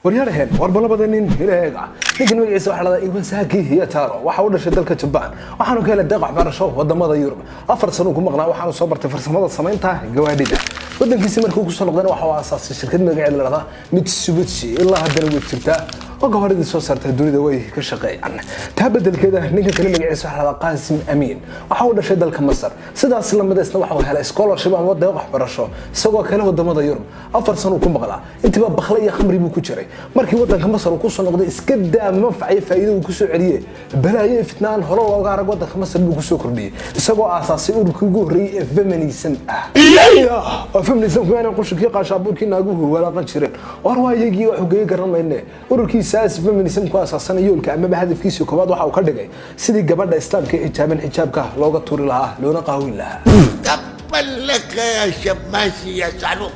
وريالهن وربنا بدنين هنا لكن مجلس واحد يوساكي هي تارو وحاول شدلك جبان وحنو كلا دقع برشو ودمada Yurub afar sano ku maqnaa waxaan soo bartay farsamada sameynta gawaadhida wadankiisa markuu ku soo noqdana waxa uu aasaasay shirkad magaceeda la yiraahdo Mitsubishi ilaa haddana way jirtaa oo gawaadhida soo saartay dunida way ka shaqeeyaan taa bedelkeeda ninka kale magaciisa waxa la Qaasim Amiin waxa uu dhashay dalka Masar sidaas la madaysna waxa uu helay scholarship ama deeq barasho isagoo kale wadamada Yurub afar sano ku maqnaa intiba bakhla iyo khamri buu ku jiray markii wadanka Masar uu ku soo noqday iska daa manfaciyo faa'iido uu ku soo celiyay balaayo fitnaan hore looga arag wadanka Masar buu ku soo kordhiyay isagoo aasaasay ururkii ugu horeeyay ee feminism ah feminism kana qoshkii qaashaburkii naaguhu walaaqan jireen warwaayigii wax ugeey garanayne ururkii saas feminism ku aasaasan yoolka ama hadafkiisa koobaad waxa uu ka dhigay sidii gabadha islaamka xijaabka looga tuuri lahaa loona qaawin lahaa taballaka ya shamasi ya sanu